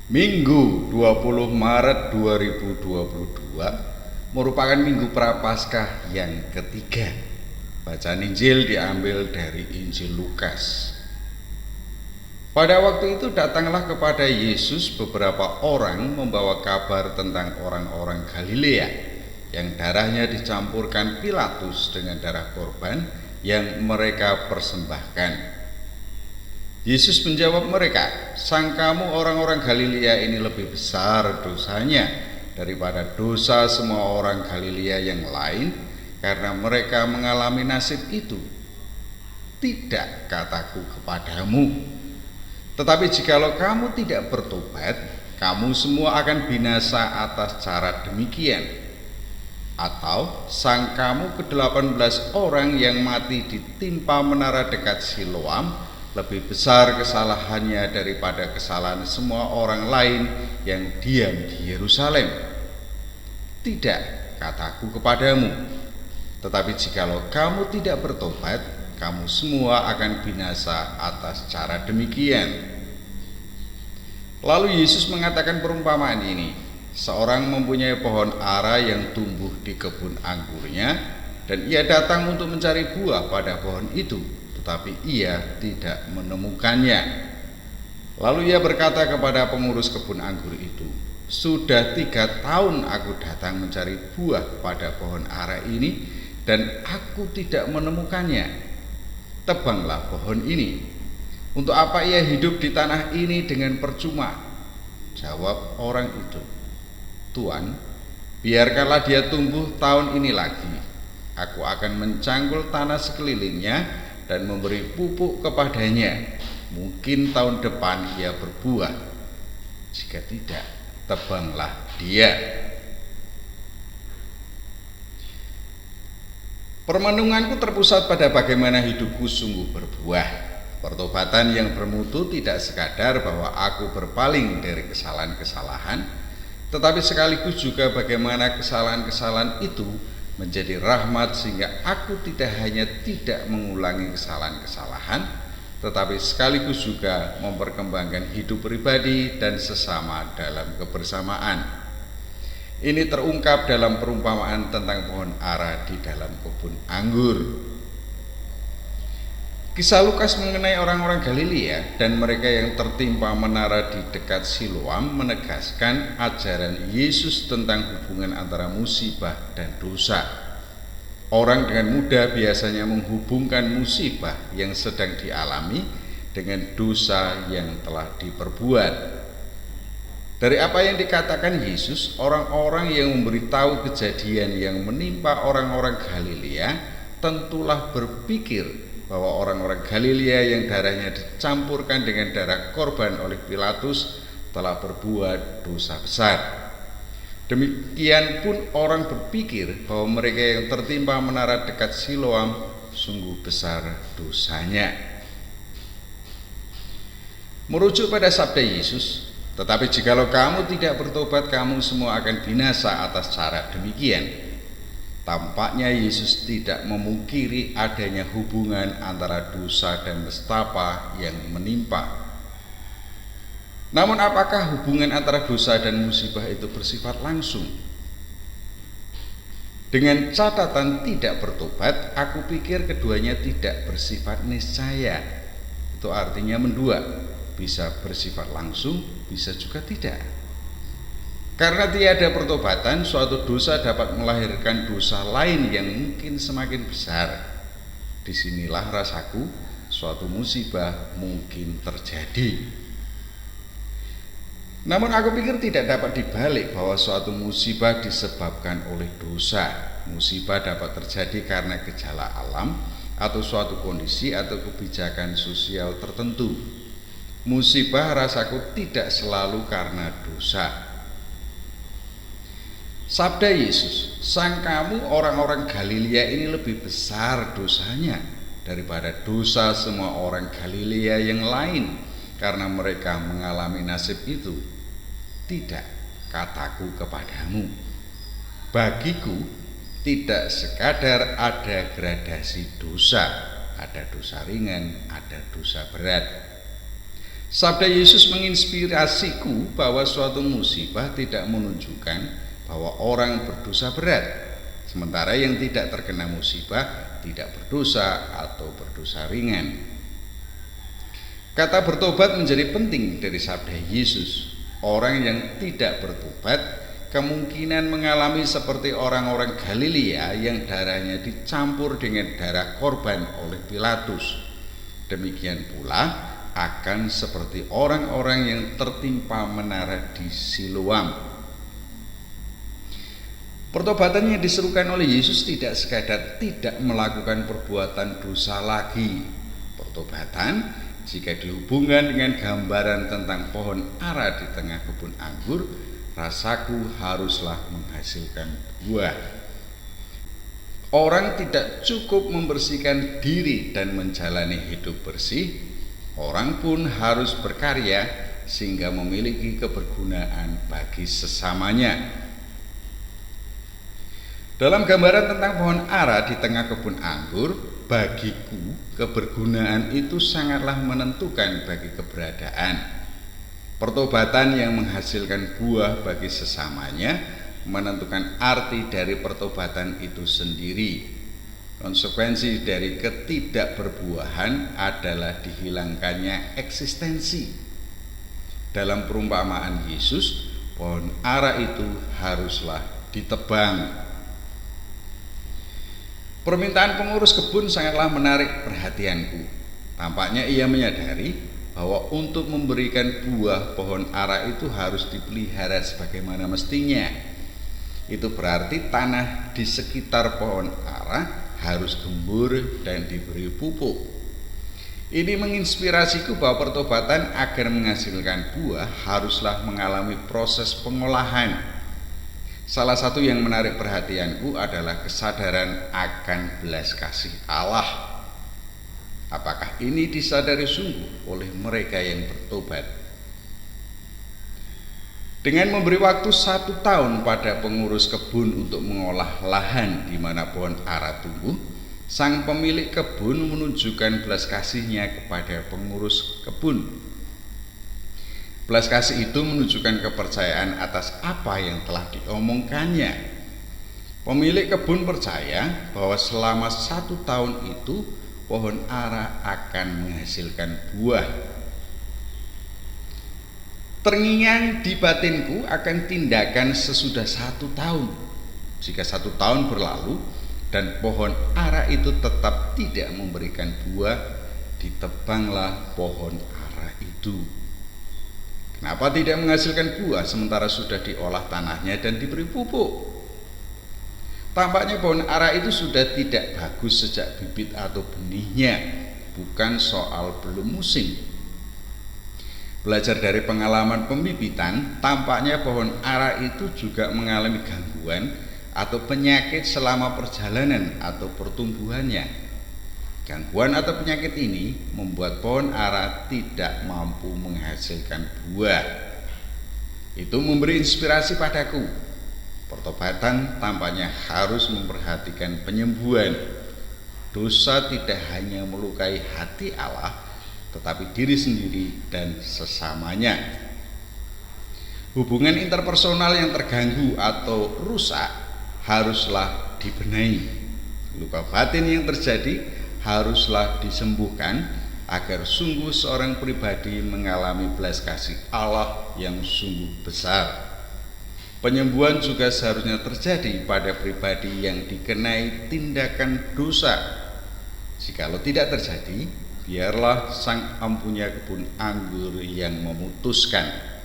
Minggu 20 Maret 2022 merupakan Minggu Prapaskah yang ketiga. Bacaan Injil diambil dari Injil Lukas. Pada waktu itu datanglah kepada Yesus beberapa orang membawa kabar tentang orang-orang Galilea yang darahnya dicampurkan Pilatus dengan darah korban yang mereka persembahkan. Yesus menjawab mereka, "Sangkamu orang-orang Galilea ini lebih besar dosanya daripada dosa semua orang Galilea yang lain karena mereka mengalami nasib itu? Tidak, kataku kepadamu. Tetapi jikalau kamu tidak bertobat, kamu semua akan binasa atas cara demikian. Atau sangkamu ke-18 orang yang mati ditimpa menara dekat Siloam lebih besar kesalahannya daripada kesalahan semua orang lain yang diam di Yerusalem? Tidak, kataku kepadamu. Tetapi jikalau kamu tidak bertobat, kamu semua akan binasa atas cara demikian." Lalu Yesus mengatakan perumpamaan ini. Seorang mempunyai pohon ara yang tumbuh di kebun anggurnya, dan ia datang untuk mencari buah pada pohon itu, tetapi ia tidak menemukannya. Lalu ia berkata kepada pengurus kebun anggur itu, "Sudah 3 tahun aku datang mencari buah pada pohon ara ini, dan aku tidak menemukannya. Tebanglah pohon ini. Untuk apa ia hidup di tanah ini dengan percuma?" Jawab orang itu, "Tuan, biarkanlah dia tumbuh tahun ini lagi. Aku akan mencangkul tanah sekelilingnya dan memberi pupuk kepadanya. Mungkin tahun depan ia berbuah. Jika tidak, tebanglah dia." Permenunganku terpusat pada bagaimana hidupku sungguh berbuah. Pertobatan yang bermutu tidak sekadar bahwa aku berpaling dari kesalahan-kesalahan, tetapi sekaligus juga bagaimana kesalahan-kesalahan itu menjadi rahmat sehingga aku tidak hanya tidak mengulangi kesalahan-kesalahan, tetapi sekaligus juga memperkembangkan hidup pribadi dan sesama dalam kebersamaan. Ini terungkap dalam perumpamaan tentang pohon ara di dalam kebun anggur. Kisah Lukas mengenai orang-orang Galilea dan mereka yang tertimpa menara di dekat Siloam menegaskan ajaran Yesus tentang hubungan antara musibah dan dosa. Orang dengan mudah biasanya menghubungkan musibah yang sedang dialami dengan dosa yang telah diperbuat. Dari apa yang dikatakan Yesus, orang-orang yang memberitahu kejadian yang menimpa orang-orang Galilea tentulah berpikir bahwa orang-orang Galilea yang darahnya dicampurkan dengan darah korban oleh Pilatus telah berbuat dosa besar. Demikian pun orang berpikir bahwa mereka yang tertimpa menara dekat Siloam sungguh besar dosanya. Merujuk pada sabda Yesus, "Tetapi jikalau kamu tidak bertobat, kamu semua akan binasa atas cara demikian." Tampaknya Yesus tidak memungkiri adanya hubungan antara dosa dan nestapa yang menimpa. Namun apakah hubungan antara dosa dan musibah itu bersifat langsung? Dengan catatan tidak bertobat, aku pikir keduanya tidak bersifat niscaya. Itu artinya mendua, bisa bersifat langsung, bisa juga tidak. Karena tiada pertobatan, suatu dosa dapat melahirkan dosa lain yang mungkin semakin besar. Disinilah rasaku, suatu musibah mungkin terjadi. Namun aku pikir tidak dapat dibalik bahwa suatu musibah disebabkan oleh dosa. Musibah dapat terjadi karena gejala alam atau suatu kondisi atau kebijakan sosial tertentu. Musibah rasaku tidak selalu karena dosa. Sabda Yesus, "Sangkamu orang-orang Galilea ini lebih besar dosanya daripada dosa semua orang Galilea yang lain karena mereka mengalami nasib itu? Tidak, kataku kepadamu. Bagiku tidak sekadar ada gradasi dosa, ada dosa ringan, ada dosa berat. Sabda Yesus menginspirasiku bahwa suatu musibah tidak menunjukkan bahwa orang berdosa berat, sementara yang tidak terkena musibah tidak berdosa atau berdosa ringan. Kata bertobat menjadi penting dari sabda Yesus. Orang yang tidak bertobat kemungkinan mengalami seperti orang-orang Galilea yang darahnya dicampur dengan darah korban oleh Pilatus. Demikian pula akan seperti orang-orang yang tertimpa menara di Siloam. Pertobatan yang diserukan oleh Yesus tidak sekadar tidak melakukan perbuatan dosa lagi. Pertobatan jika dihubungkan dengan gambaran tentang pohon ara di tengah kebun anggur, rasaku haruslah menghasilkan buah. Orang tidak cukup membersihkan diri dan menjalani hidup bersih, orang pun harus berkarya sehingga memiliki kebergunaan bagi sesamanya. Dalam gambaran tentang pohon ara di tengah kebun anggur, bagiku kebergunaan itu sangatlah menentukan bagi keberadaan. Pertobatan yang menghasilkan buah bagi sesamanya menentukan arti dari pertobatan itu sendiri. Konsekuensi dari ketidakberbuahan adalah dihilangkannya eksistensi. Dalam perumpamaan Yesus, pohon ara itu haruslah ditebang. Permintaan pengurus kebun sangatlah menarik perhatianku. Tampaknya ia menyadari bahwa untuk memberikan buah pohon ara itu harus dipelihara sebagaimana mestinya. Itu berarti tanah di sekitar pohon ara harus gembur dan diberi pupuk. Ini menginspirasiku bahwa pertobatan agar menghasilkan buah haruslah mengalami proses pengolahan. Salah satu yang menarik perhatianku adalah kesadaran akan belas kasih Allah. Apakah ini disadari sungguh oleh mereka yang bertobat? Dengan memberi waktu 1 tahun pada pengurus kebun untuk mengolah lahan di mana pohon ara tumbuh, sang pemilik kebun menunjukkan belas kasihnya kepada pengurus kebun. Belas kasih itu menunjukkan kepercayaan atas apa yang telah diomongkannya. Pemilik kebun percaya bahwa selama 1 tahun itu pohon ara akan menghasilkan buah. Terngiang di batinku akan tindakan sesudah 1 tahun. Jika 1 tahun berlalu dan pohon ara itu tetap tidak memberikan buah, ditebanglah pohon ara itu. Kenapa tidak menghasilkan buah sementara sudah diolah tanahnya dan diberi pupuk? Tampaknya pohon ara itu sudah tidak bagus sejak bibit atau benihnya, bukan soal belum musim. Belajar dari pengalaman pembibitan, tampaknya pohon ara itu juga mengalami gangguan atau penyakit selama perjalanan atau pertumbuhannya. Gangguan atau penyakit ini membuat pohon ara tidak mampu menghasilkan buah. Itu memberi inspirasi padaku. Pertobatan tampaknya harus memperhatikan penyembuhan. Dosa tidak hanya melukai hati Allah, tetapi diri sendiri dan sesamanya. Hubungan interpersonal yang terganggu atau rusak haruslah dibenahi. Luka batin yang terjadi haruslah disembuhkan agar sungguh seorang pribadi mengalami belas kasih Allah yang sungguh besar. Penyembuhan juga seharusnya terjadi pada pribadi yang dikenai tindakan dosa. Jikalau tidak terjadi, biarlah sang empunya kebun anggur yang memutuskan.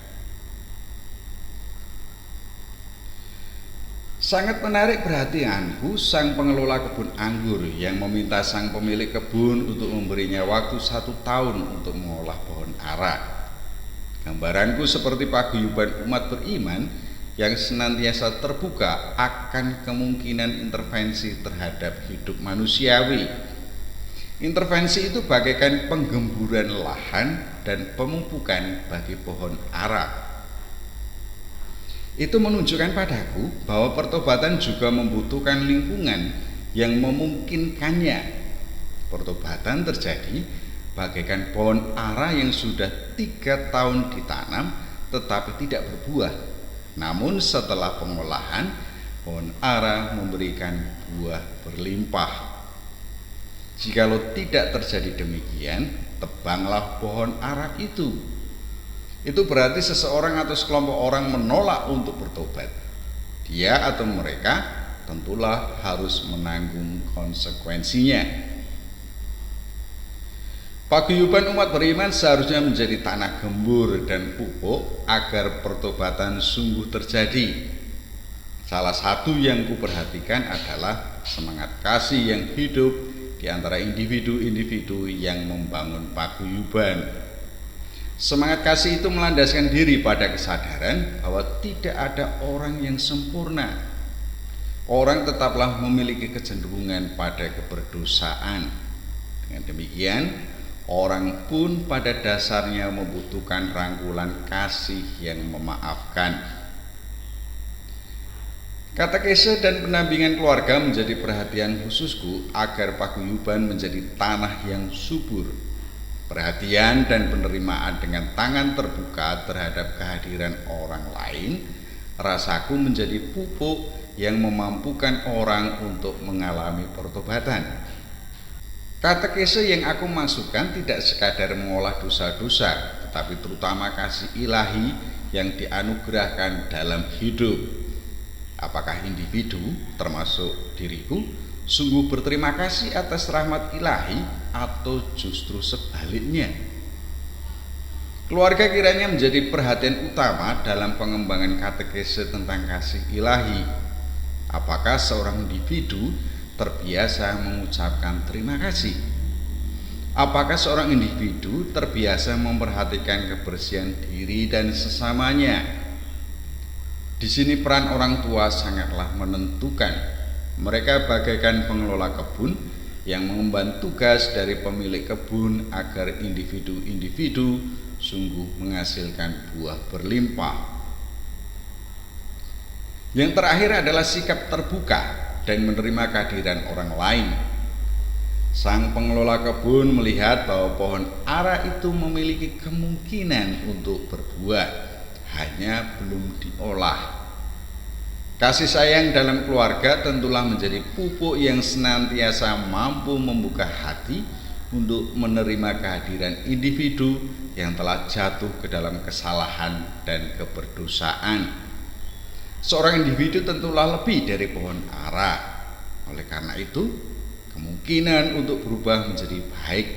Sangat menarik perhatianku sang pengelola kebun anggur yang meminta sang pemilik kebun untuk memberinya waktu 1 tahun untuk mengolah pohon ara. Gambaranku seperti paguyuban umat beriman yang senantiasa terbuka akan kemungkinan intervensi terhadap hidup manusiawi. Intervensi itu bagaikan penggemburan lahan dan pemupukan bagi pohon ara. Itu menunjukkan padaku bahwa pertobatan juga membutuhkan lingkungan yang memungkinkannya. Pertobatan terjadi bagaikan pohon ara yang sudah 3 tahun ditanam tetapi tidak berbuah. Namun setelah pengolahan, pohon ara memberikan buah berlimpah. Jikalau tidak terjadi demikian, tebanglah pohon ara itu. Itu berarti seseorang atau sekelompok orang menolak untuk bertobat. Dia atau mereka tentulah harus menanggung konsekuensinya. Paguyuban umat beriman seharusnya menjadi tanah gembur dan pupuk agar pertobatan sungguh terjadi. Salah satu yang kuperhatikan adalah semangat kasih yang hidup di antara individu-individu yang membangun paguyuban. Semangat kasih itu melandaskan diri pada kesadaran bahwa tidak ada orang yang sempurna. Orang tetaplah memiliki kecenderungan pada keberdosaan. Dengan demikian, orang pun pada dasarnya membutuhkan rangkulan kasih yang memaafkan. Katekese dan pendampingan keluarga menjadi perhatian khususku agar paguyuban menjadi tanah yang subur. Perhatian dan penerimaan dengan tangan terbuka terhadap kehadiran orang lain, rasaku menjadi pupuk yang memampukan orang untuk mengalami pertobatan. Katekese yang aku masukkan tidak sekadar mengolah dosa-dosa, tetapi terutama kasih ilahi yang dianugerahkan dalam hidup. Apakah individu, termasuk diriku, sungguh berterima kasih atas rahmat ilahi atau justru sebaliknya? Keluarga kiranya menjadi perhatian utama dalam pengembangan katekese tentang kasih ilahi. Apakah seorang individu terbiasa mengucapkan terima kasih? Apakah seorang individu terbiasa memperhatikan kebersihan diri dan sesamanya? Di sini peran orang tua sangatlah menentukan. Mereka bagaikan pengelola kebun yang mengemban tugas dari pemilik kebun agar individu-individu sungguh menghasilkan buah berlimpah. Yang terakhir adalah sikap terbuka dan menerima kehadiran orang lain. Sang pengelola kebun melihat bahwa pohon ara itu memiliki kemungkinan untuk berbuah, hanya belum diolah. Kasih sayang dalam keluarga tentulah menjadi pupuk yang senantiasa mampu membuka hati untuk menerima kehadiran individu yang telah jatuh ke dalam kesalahan dan keberdosaan. Seorang individu tentulah lebih dari pohon ara. Oleh karena itu, kemungkinan untuk berubah menjadi baik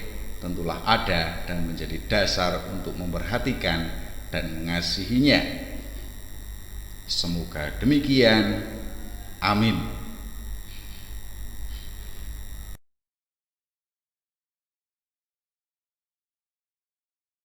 tentulah ada dan menjadi dasar untuk memperhatikan dan mengasihinya. Semoga demikian. Amin.